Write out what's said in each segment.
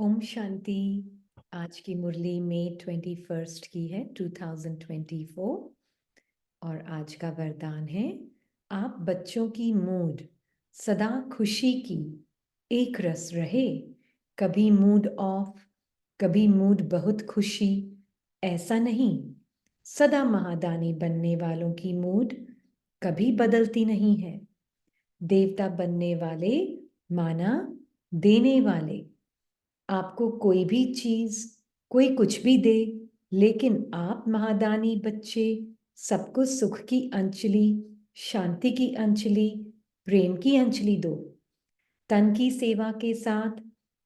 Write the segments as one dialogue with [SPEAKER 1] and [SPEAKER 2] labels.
[SPEAKER 1] ओम शांति। आज की मुरली मई 21 की है 2024 और आज का वरदान है आप बच्चों की मूड सदा खुशी की एक रस रहे। कभी मूड ऑफ, कभी मूड बहुत खुशी, ऐसा नहीं। सदा महादानी बनने वालों की मूड कभी बदलती नहीं है। देवता बनने वाले माना देने वाले। आपको कोई भी चीज, कोई कुछ भी दे, लेकिन आप महादानी बच्चे सबको सुख की अंजलि, शांति की अंजलि, प्रेम की अंजलि दो। तन की सेवा के साथ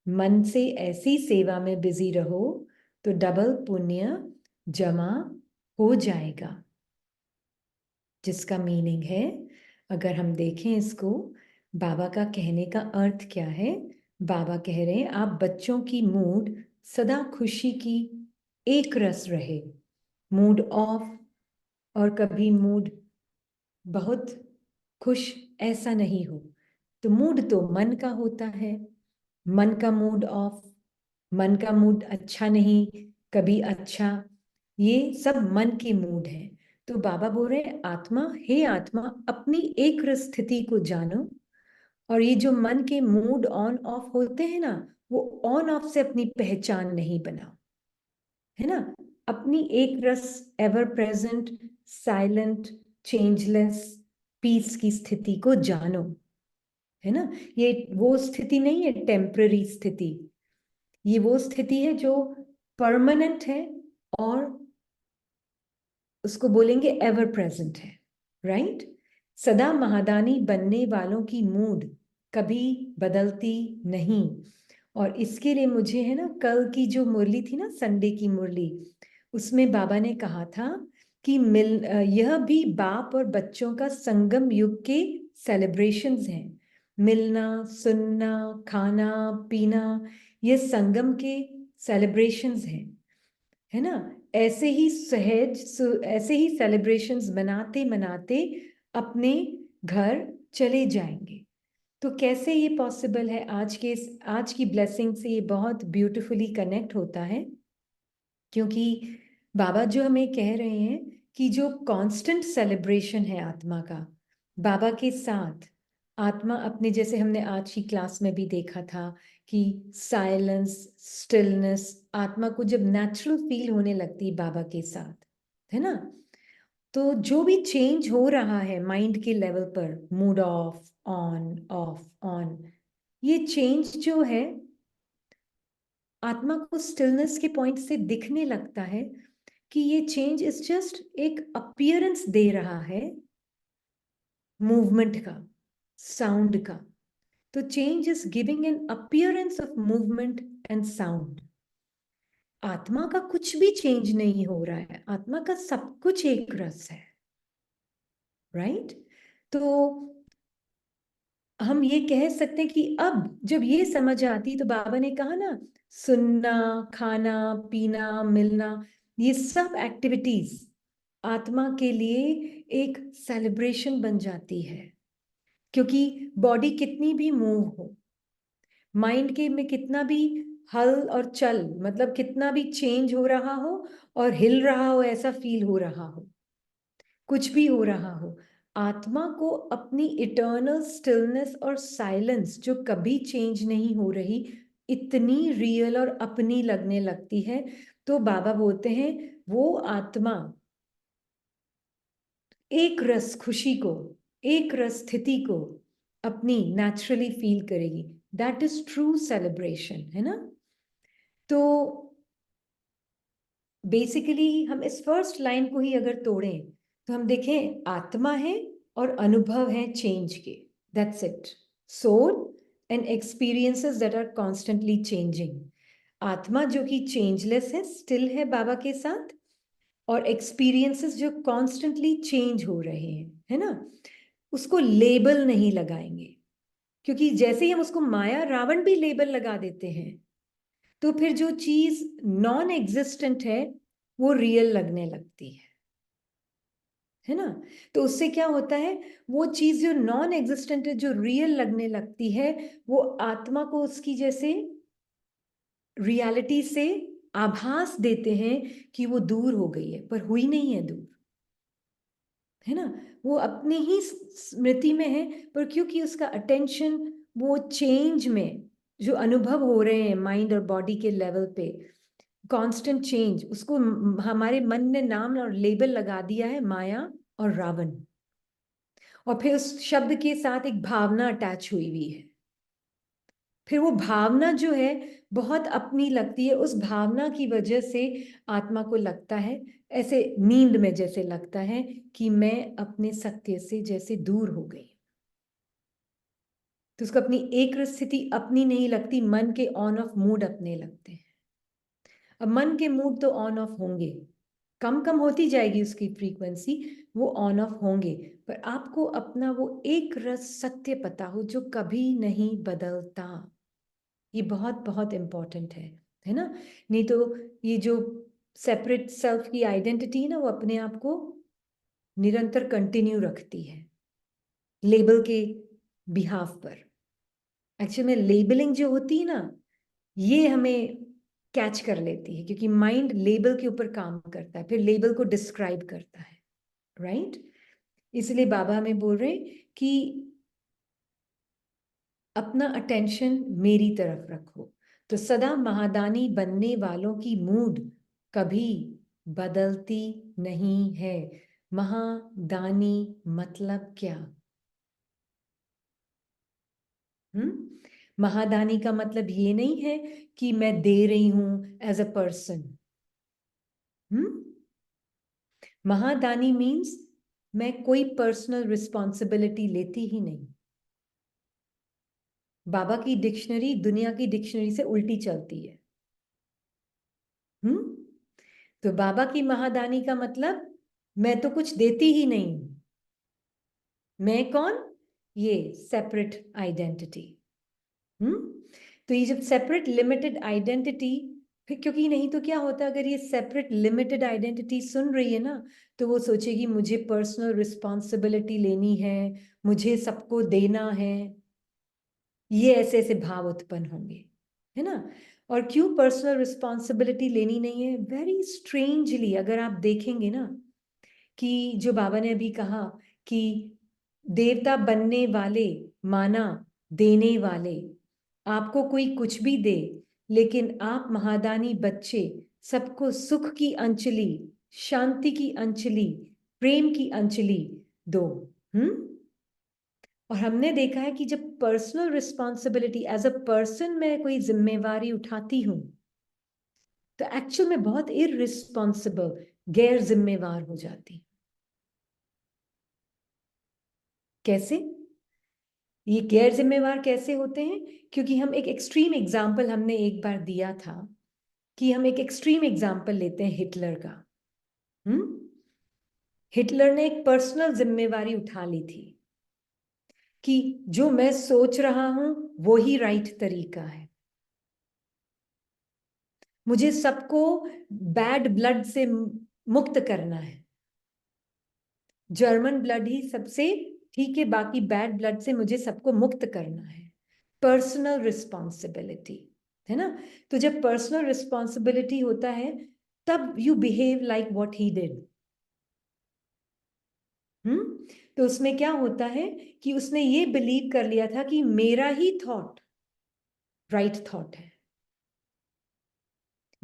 [SPEAKER 1] मन से ऐसी सेवा में बिजी रहो तो डबल पुण्य जमा हो जाएगा। जिसका मीनिंग है, अगर हम देखें इसको, बाबा का कहने का अर्थ क्या है। बाबा कह रहे हैं आप बच्चों की मूड सदा खुशी की एक रस रहे। मूड ऑफ और कभी मूड बहुत खुश, ऐसा नहीं हो। तो मूड तो मन का होता है। मन का मूड ऑफ, मन का मूड अच्छा नहीं, कभी अच्छा, ये सब मन के मूड है। तो बाबा बोल रहे हैं आत्मा, हे आत्मा, अपनी एक रस स्थिति को जानो। और ये जो मन के मूड ऑन ऑफ होते हैं ना, वो ऑन ऑफ से अपनी पहचान नहीं बनाओ, है ना। अपनी एक रस ever present, silent, changeless peace की स्थिति को जानो, है ना। ये वो स्थिति नहीं है टेम्पररी स्थिति, ये वो स्थिति है जो परमानेंट है और उसको बोलेंगे एवर प्रेजेंट है, राइट। सदा महादानी बनने वालों की मूड कभी बदलती नहीं। और इसके लिए मुझे है ना, कल की जो मुरली थी ना, संडे की मुरली, उसमें बाबा ने कहा था कि यह भी बाप और बच्चों का संगम युग के सेलिब्रेशंस हैं। मिलना, सुनना, खाना, पीना, ये संगम के सेलिब्रेशंस हैं, है ना। ऐसे ही ऐसे ही सेलिब्रेशंस मनाते मनाते अपने घर चले जाएंगे। तो कैसे ये पॉसिबल है? आज की ब्लेसिंग से ये बहुत ब्यूटीफुली कनेक्ट होता है, क्योंकि बाबा जो हमें कह रहे हैं कि जो कांस्टेंट सेलिब्रेशन है आत्मा का, बाबा के साथ आत्मा अपने, जैसे हमने आज की क्लास में भी देखा था कि साइलेंस, स्टिलनेस, आत्मा को जब नेचुरल फील होने लगती है बाबा के साथ, है ना, तो जो भी चेंज हो रहा है माइंड के लेवल पर, mood off on, of on, ये चेंज जो है आत्मा को स्टिलनेस के पॉइंट से दिखने लगता है कि ये चेंज इज जस्ट एक अपीयरेंस दे रहा है मूवमेंट का, साउंड का। तो change is giving an appearance of movement and sound. आत्मा का कुछ भी चेंज नहीं हो रहा है, आत्मा का सब कुछ एक रस है, राइट। तो हम ये कह सकते हैं कि अब जब ये समझ आती, तो बाबा ने कहा ना, सुनना, खाना, पीना, मिलना, ये सब एक्टिविटीज आत्मा के लिए एक सेलिब्रेशन बन जाती है। क्योंकि बॉडी कितनी भी मूव हो, माइंड के में कितना भी हल और चल, मतलब कितना भी चेंज हो रहा हो और हिल रहा हो, ऐसा फील हो रहा हो, कुछ भी हो रहा हो, आत्मा को अपनी इटर्नल स्टिलनेस और साइलेंस जो कभी चेंज नहीं हो रही, इतनी रियल और अपनी लगने लगती है। तो बाबा बोलते हैं वो आत्मा एक रस खुशी को, एक रस स्थिति को अपनी नेचुरली फील करेगी। दैट इज ट्रू सेलिब्रेशन, है ना। तो बेसिकली हम इस फर्स्ट लाइन को ही अगर तोड़ें तो हम देखें आत्मा है और अनुभव है चेंज के, that's it. Soul and experiences that are constantly changing. आत्मा जो कि चेंजलेस है, स्टिल है बाबा के साथ, और एक्सपीरियंसेस जो कॉन्स्टेंटली चेंज हो रहे हैं, है ना। उसको लेबल नहीं लगाएंगे, क्योंकि जैसे ही हम उसको माया रावण भी लेबल लगा देते हैं, तो फिर जो चीज नॉन एग्जिस्टेंट है वो रियल लगने लगती है ना। तो उससे क्या होता है, वो चीज जो नॉन एग्जिस्टेंट है, जो रियल लगने लगती है, वो आत्मा को उसकी जैसे रियलिटी से आभास देते हैं कि वो दूर हो गई है, पर हुई नहीं है दूर, है ना। वो अपने ही स्मृति में है, पर क्योंकि उसका अटेंशन वो चेंज में जो अनुभव हो रहे हैं माइंड और बॉडी के लेवल पे, कांस्टेंट चेंज, उसको हमारे मन ने नाम और लेबल लगा दिया है माया और रावण, और फिर उस शब्द के साथ एक भावना अटैच हुई हुई है। फिर वो भावना जो है बहुत अपनी लगती है, उस भावना की वजह से आत्मा को लगता है, ऐसे नींद में जैसे लगता है कि मैं अपने सत्य से जैसे दूर हो गई। तो उसको अपनी एक स्थिति अपनी नहीं लगती, मन के ऑन ऑफ मूड अपने लगते हैं। अब मन के मूड तो ऑन ऑफ होंगे, कम कम होती जाएगी उसकी फ्रीक्वेंसी, वो ऑन ऑफ होंगे, पर आपको अपना वो एक रस सत्य पता हो जो कभी नहीं बदलता। ये बहुत बहुत इंपॉर्टेंट है ना। नहीं तो ये जो सेपरेट सेल्फ की आइडेंटिटी है ना, वो अपने आप को निरंतर कंटिन्यू रखती है लेबल के बिहाफ पर। एक्चुअली में लेबलिंग जो होती है ना, ये हमें कैच कर लेती है, क्योंकि माइंड लेबल के ऊपर काम करता है, फिर लेबल को डिस्क्राइब करता है, राइट। इसलिए बाबा हमें बोल रहे हैं कि अपना अटेंशन मेरी तरफ रखो, तो सदा महादानी बनने वालों की मूड कभी बदलती नहीं है। महादानी मतलब क्या? महादानी का मतलब ये नहीं है कि मैं दे रही हूं as a person. Mahadani means मैं कोई पर्सनल रिस्पॉन्सिबिलिटी लेती ही नहीं। बाबा की डिक्शनरी दुनिया की डिक्शनरी से उल्टी चलती है। तो बाबा की महादानी का मतलब मैं तो कुछ देती ही नहीं। मैं कौन? ये सेपरेट आइडेंटिटी। तो ये जब सेपरेट लिमिटेड आइडेंटिटी, फिर क्योंकि नहीं तो क्या होता अगर ये सेपरेट लिमिटेड आइडेंटिटी सुन रही है ना, तो वो सोचेगी मुझे पर्सनल रिस्पॉन्सिबिलिटी लेनी है, मुझे सबको देना है, ये ऐसे ऐसे भाव उत्पन्न होंगे, है ना। और क्यों पर्सनल रिस्पॉन्सिबिलिटी लेनी नहीं है? वेरी स्ट्रेंजली अगर आप देखेंगे ना, कि जो बाबा ने अभी कहा कि देवता बनने वाले माना देने वाले, आपको कोई कुछ भी दे, लेकिन आप महादानी बच्चे सबको सुख की अंजलि, शांति की अंजलि, प्रेम की अंजलि दो। और हमने देखा है कि जब personal responsibility as a person मैं कोई जिम्मेवारी उठाती हूं, तो एक्चुअल में बहुत इररिस्पॉन्सिबल, गैर जिम्मेवार हो जाती। कैसे? ये गैर जिम्मेवार कैसे होते हैं? क्योंकि हम एक एक्सट्रीम एग्जाम्पल हमने एक बार दिया था, कि हम एक एक्सट्रीम एग्जाम्पल लेते हैं हिटलर का। हिटलर ने एक पर्सनल जिम्मेवारी उठा ली थी कि जो मैं सोच रहा हूं वो ही राइट तरीका है, मुझे सबको बैड ब्लड से मुक्त करना है, जर्मन ब्लड ही सबसे ठीक है, बाकी बैड ब्लड से मुझे सबको मुक्त करना है। पर्सनल रिस्पॉन्सिबिलिटी, है ना। तो जब पर्सनल रिस्पॉन्सिबिलिटी होता है, तब you behave like what he did. तो उसमें क्या होता है कि उसने ये बिलीव कर लिया था कि मेरा ही थॉट राइट थॉट है,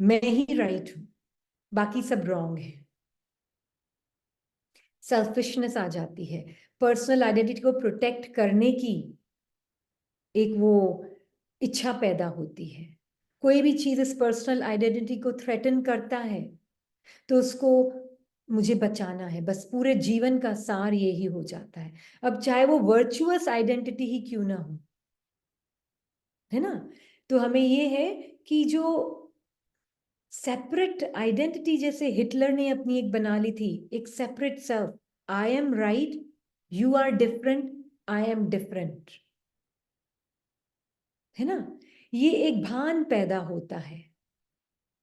[SPEAKER 1] मैं ही राइट हूं, बाकी सब रॉन्ग है। सेल्फिशनेस आ जाती है, पर्सनल आइडेंटिटी को प्रोटेक्ट करने की एक वो इच्छा पैदा होती है। कोई भी चीज इस पर्सनल आइडेंटिटी को थ्रेटन करता है, तो उसको मुझे बचाना है, बस पूरे जीवन का सार यही हो जाता है। अब चाहे वो वर्चुअस आइडेंटिटी ही क्यों ना हो, है ना। तो हमें ये है कि जो सेपरेट आइडेंटिटी, जैसे हिटलर ने अपनी एक बना ली थी, एक separate self, I am right, you are different, I am different, है ना। ये एक भान पैदा होता है,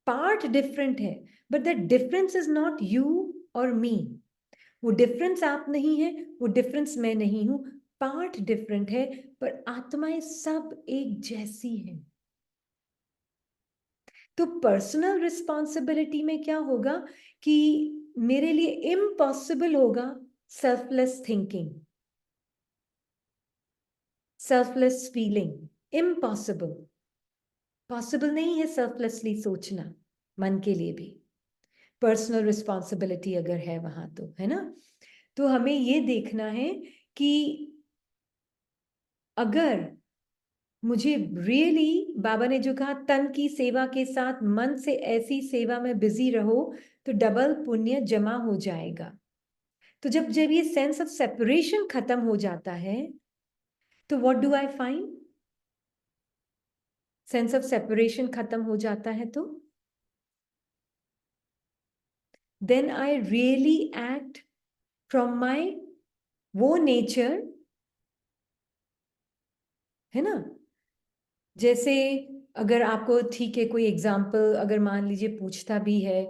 [SPEAKER 1] पार्ट डिफरेंट है, but that difference is not you और मी। वो डिफरेंस आप नहीं है, वो डिफरेंस मैं नहीं हूं, पार्ट डिफरेंट है, पर आत्माएं सब एक जैसी हैं। तो पर्सनल रिस्पॉन्सिबिलिटी में क्या होगा कि मेरे लिए इम्पॉसिबल होगा selfless thinking, selfless feeling, impossible, possible नहीं है सेल्फलेसली सोचना मन के लिए भी। पर्सनल रिस्पॉन्सिबिलिटी अगर है वहां तो, है ना? तो हमें ये देखना है कि अगर मुझे रियली बाबा ने जो कहा तन की सेवा के साथ मन से ऐसी सेवा में बिजी रहो तो डबल पुण्य जमा हो जाएगा। तो जब जब ये सेंस ऑफ सेपरेशन खत्म हो जाता है तो what do I find? Sense of separation खत्म हो जाता है तो then I really act from my वो नेचर, है ना? जैसे अगर आपको ठीक है कोई एग्जाम्पल अगर मान लीजिए पूछता भी है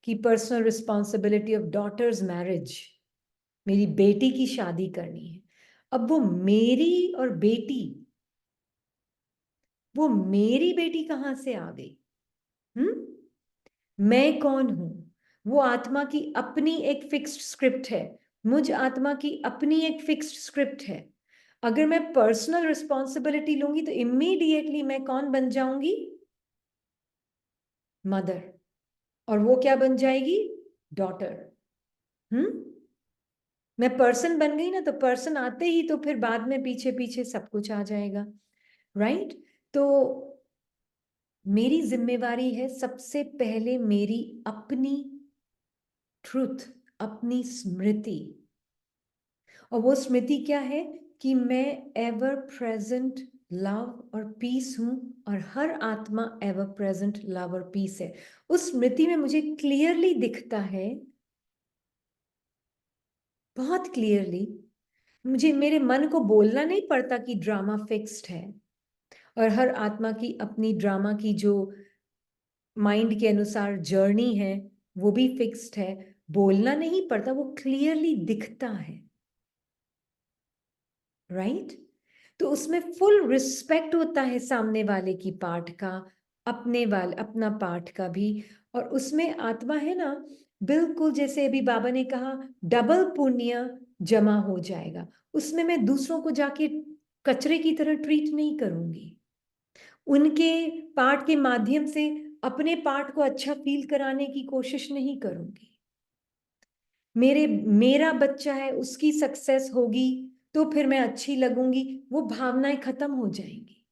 [SPEAKER 1] कि personal responsibility of daughters marriage, मेरी बेटी की शादी करनी है, अब वो मेरी बेटी कहाँ से आ गई? मैं कौन हूं? वो आत्मा की अपनी एक फिक्स्ड स्क्रिप्ट है, मुझ आत्मा की अपनी एक फिक्स्ड स्क्रिप्ट है। अगर मैं पर्सनल रिस्पॉन्सिबिलिटी लूंगी तो इमीडिएटली मैं कौन बन जाऊंगी? मदर। और वो क्या बन जाएगी? डॉटर। मैं पर्सन बन गई ना, तो पर्सन आते ही तो फिर बाद में पीछे पीछे सब कुछ आ जाएगा, राइट? तो मेरी जिम्मेवारी है सबसे पहले मेरी अपनी ट्रुथ, अपनी स्मृति। और वो स्मृति क्या है कि मैं एवर प्रेजेंट लव और पीस हूं, और हर आत्मा एवर प्रेजेंट लव और पीस है। उस स्मृति में मुझे क्लियरली दिखता है, बहुत क्लियरली। मुझे मेरे मन को बोलना नहीं पड़ता कि ड्रामा फिक्स्ड है, और हर आत्मा की अपनी ड्रामा की जो माइंड के अनुसार जर्नी है वो भी फिक्स्ड है। बोलना नहीं पड़ता, वो क्लियरली दिखता है, राइट? तो उसमें फुल रिस्पेक्ट होता है सामने वाले की पार्ट का, अपना पार्ट का भी। और उसमें आत्मा है ना, बिल्कुल जैसे अभी बाबा ने कहा डबल पुण्य जमा हो जाएगा। उसमें मैं दूसरों को जाके कचरे की तरह ट्रीट नहीं करूंगी, उनके पार्ट के माध्यम से अपने पार्ट को अच्छा फील कराने की कोशिश नहीं करूंगी। मेरा बच्चा है, उसकी सक्सेस होगी तो फिर मैं अच्छी लगूंगी, वो भावनाएं खत्म हो जाएंगी,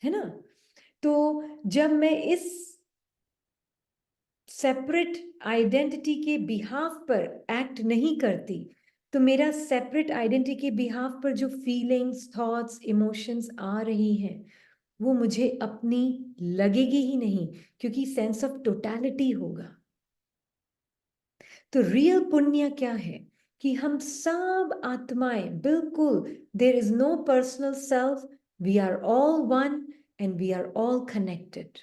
[SPEAKER 1] है ना? तो जब मैं इस सेपरेट आइडेंटिटी के बिहाफ पर एक्ट नहीं करती, तो मेरा सेपरेट आइडेंटिटी के बिहाफ पर जो फीलिंग्स, थॉट्स, इमोशंस आ रही हैं वो मुझे अपनी लगेगी ही नहीं, क्योंकि सेंस ऑफ टोटलिटी होगा। तो रियल पुण्य क्या है कि हम सब आत्माएं बिल्कुल, there is no personal self, we are all one and we are all connected.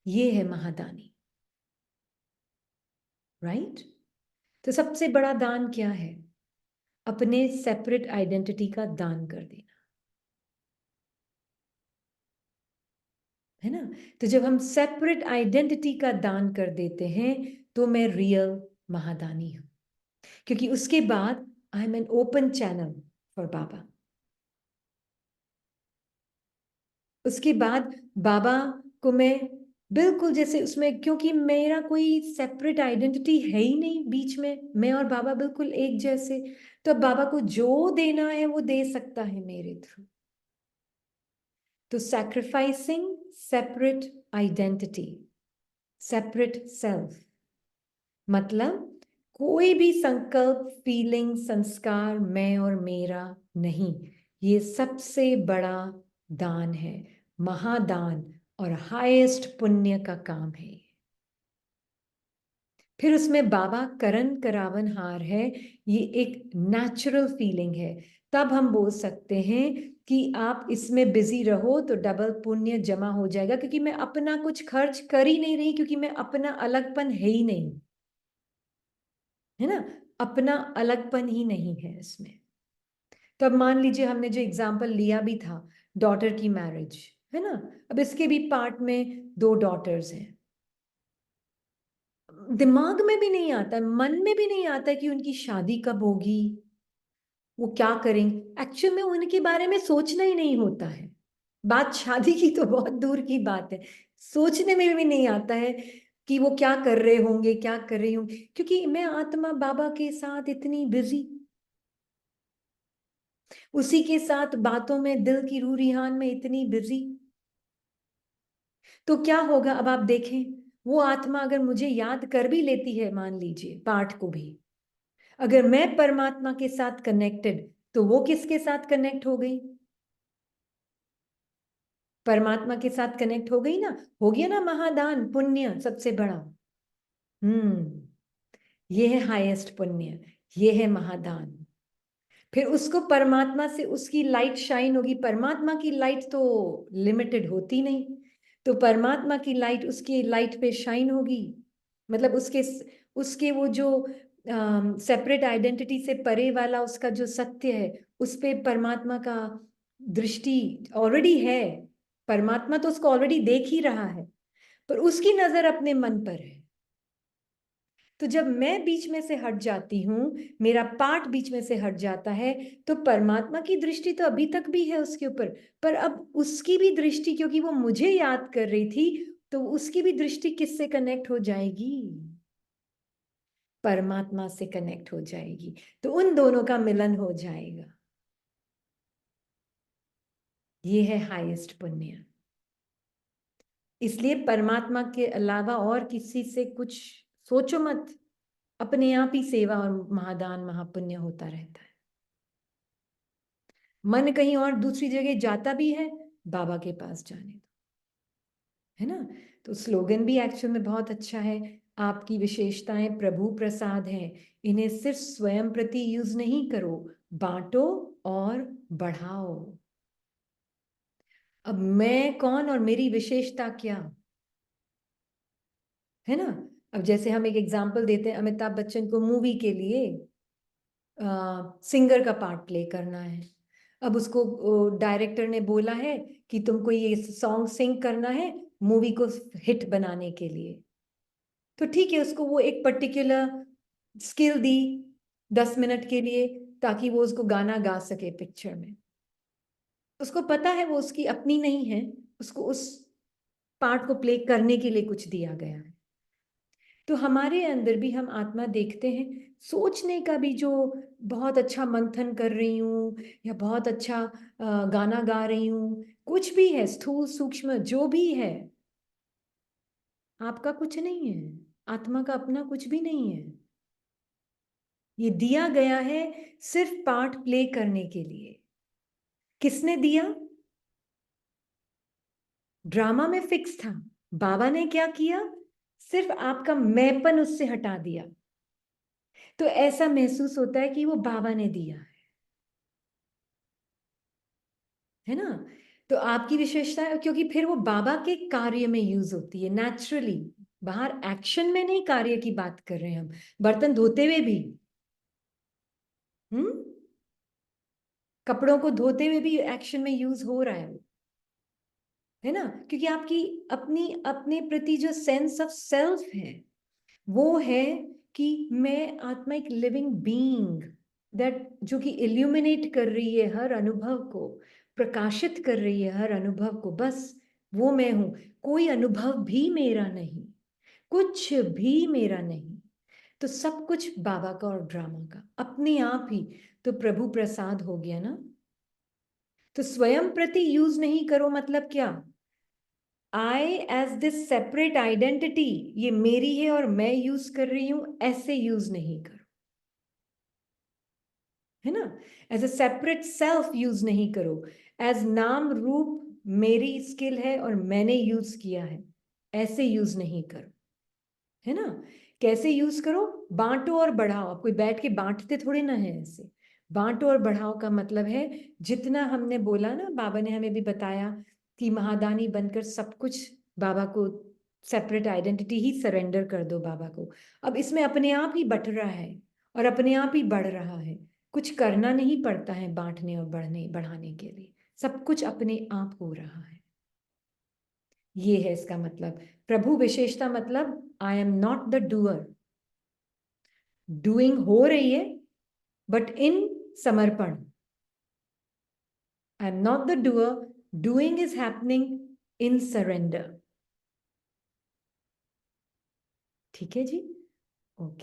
[SPEAKER 1] ये है महादानी, राइट? तो सबसे बड़ा दान क्या है? अपने सेपरेट आइडेंटिटी का दान कर देना, है ना? तो जब हम सेपरेट आइडेंटिटी का दान कर देते हैं तो मैं रियल महादानी हूं, क्योंकि उसके बाद I am an open channel for Baba. उसके बाद बाबा को मैं बिल्कुल जैसे उसमें, क्योंकि मेरा कोई सेपरेट आइडेंटिटी है ही नहीं बीच में, मैं और बाबा बिल्कुल एक जैसे। तो अब बाबा को जो देना है वो दे सकता है मेरे थ्रू। तो sacrificing separate identity, separate self, मतलब कोई भी संकल्प, फीलिंग, संस्कार मैं और मेरा नहीं। ये सबसे बड़ा दान है, महादान और हाईएस्ट पुण्य का काम है। फिर उसमें बाबा करण करावन हार है, ये एक नेचुरल फीलिंग है। तब हम बोल सकते हैं कि आप इसमें बिजी रहो तो डबल पुण्य जमा हो जाएगा, क्योंकि मैं अपना कुछ खर्च कर ही नहीं रही, क्योंकि मैं अपना अलगपन है ही नहीं, है ना? अपना अलगपन ही नहीं है इसमें। तो अब मान लीजिए हमने जो एग्जाम्पल लिया भी था डॉटर की मैरिज, है ना। अब इसके भी पार्ट में 2 डॉटर्स हैं। दिमाग में भी नहीं आता, मन में भी नहीं आता कि उनकी शादी कब होगी, वो क्या करेंगे। एक्चुअल में उनके बारे में सोचना ही नहीं होता है। बात शादी की तो बहुत दूर की बात है, सोचने में भी नहीं आता है कि वो क्या कर रहे होंगे, क्या कर रही होंगी, क्योंकि मैं आत्मा बाबा के साथ इतनी बिजी, उसी के साथ बातों में, दिल की रूह रिहान में इतनी बिजी। तो क्या होगा अब आप देखें, वो आत्मा अगर मुझे याद कर भी लेती है, मान लीजिए पाठ को भी, अगर मैं परमात्मा के साथ कनेक्टेड, तो वो किसके साथ कनेक्ट हो गई? परमात्मा के साथ कनेक्ट हो गई ना, हो गया ना महादान पुण्य सबसे बड़ा। ये है हाईएस्ट पुण्य, ये है महादान। फिर उसको परमात्मा से उसकी लाइट शाइन होगी। परमात्मा की लाइट तो लिमिटेड होती नहीं, तो परमात्मा की लाइट उसकी लाइट पे शाइन होगी। मतलब उसके उसके वो जो सेपरेट आइडेंटिटी से परे वाला उसका जो सत्य है, उस पे परमात्मा का दृष्टि ऑलरेडी है। परमात्मा तो उसको ऑलरेडी देख ही रहा है, पर उसकी नजर अपने मन पर है। तो जब मैं बीच में से हट जाती हूँ, मेरा पार्ट बीच में से हट जाता है, तो परमात्मा की दृष्टि तो अभी तक भी है उसके ऊपर, पर अब उसकी भी दृष्टि, क्योंकि वो मुझे याद कर रही थी, तो उसकी भी दृष्टि किससे कनेक्ट हो जाएगी? परमात्मा से कनेक्ट हो जाएगी। तो उन दोनों का मिलन हो जाएगा। ये है हाईएस्ट पुण्य। इसलिए परमात्मा के अलावा और किसी से कुछ सोचो मत, अपने आप ही सेवा और महादान महापुण्य होता रहता है। मन कहीं और दूसरी जगह जाता भी है, बाबा के पास जाने दो, है ना। तो स्लोगन भी एक्चुअल में बहुत अच्छा है, आपकी विशेषताएं प्रभु प्रसाद हैं, इन्हें सिर्फ स्वयं प्रति यूज नहीं करो, बांटो और बढ़ाओ। अब मैं कौन और मेरी विशेषता क्या, है ना। अब जैसे हम एक एग्जाम्पल देते हैं, अमिताभ बच्चन को मूवी के लिए सिंगर का पार्ट प्ले करना है। अब उसको डायरेक्टर ने बोला है कि तुमको ये सॉन्ग सिंग करना है मूवी को हिट बनाने के लिए। तो ठीक है, उसको वो एक पर्टिकुलर स्किल दी 10 मिनट के लिए, ताकि वो उसको गाना गा सके पिक्चर में। उसको पता है वो उसकी अपनी नहीं है, उसको उस पार्ट को प्ले करने के लिए कुछ दिया गया है। तो हमारे अंदर भी हम आत्मा देखते हैं, सोचने का भी जो बहुत अच्छा मंथन कर रही हूँ, या बहुत अच्छा गाना गा रही हूँ, कुछ भी है, स्थूल सूक्ष्म जो भी है, आपका कुछ नहीं है, आत्मा का अपना कुछ भी नहीं है। ये दिया गया है सिर्फ पार्ट प्ले करने के लिए। किसने दिया? ड्रामा में फिक्स था, बाबा ने क्या किया, सिर्फ आपका मैंपन उससे हटा दिया, तो ऐसा महसूस होता है कि वो बाबा ने दिया है ना। तो आपकी विशेषता है, क्योंकि फिर वो बाबा के कार्य में यूज होती है नेचुरली, बाहर एक्शन में नहीं, कार्य की बात कर रहे हैं हम, बर्तन धोते हुए भी, हम्म, कपड़ों को धोते हुए भी एक्शन में यूज हो रहा है ना। क्योंकि आपकी अपनी अपने प्रति जो सेंस ऑफ सेल्फ है, वो है कि मैं आत्मा एक लिविंग बीइंग, दैट जो कि इल्यूमिनेट कर रही है हर अनुभव को, प्रकाशित कर रही है हर अनुभव को, बस वो मैं हूं। कोई अनुभव भी मेरा नहीं, कुछ भी मेरा नहीं, तो सब कुछ बाबा का और ड्रामा का अपने आप ही। तो प्रभु प्रसाद हो गया ना। तो स्वयं प्रति यूज नहीं करो मतलब क्या? I as this separate identity, ये मेरी है और मैं यूज कर रही हूं, ऐसे यूज नहीं करो, है ना। As a separate self use नहीं करो, एज नाम रूप मेरी स्किल है और मैंने यूज किया है, ऐसे यूज नहीं करो, है ना। कैसे यूज करो? बांटो और बढ़ाओ। आप कोई बैठ के बांटते थोड़े ना है ऐसे। बांटो और बढ़ाओ का मतलब है, जितना हमने बोला ना, बाबा ने हमें भी बताया कि महादानी बनकर सब कुछ बाबा को, सेपरेट आइडेंटिटी ही सरेंडर कर दो बाबा को। अब इसमें अपने आप ही बट रहा है और अपने आप ही बढ़ रहा है, कुछ करना नहीं पड़ता है बांटने और बढ़ने बढ़ाने के लिए, सब कुछ अपने आप हो रहा है। ये है इसका मतलब। प्रभु विशेषता मतलब I am not the doer, doing हो रही है बट इन समर्पण। I am not the doer, doing is happening in surrender. ठीक है जी, ओके।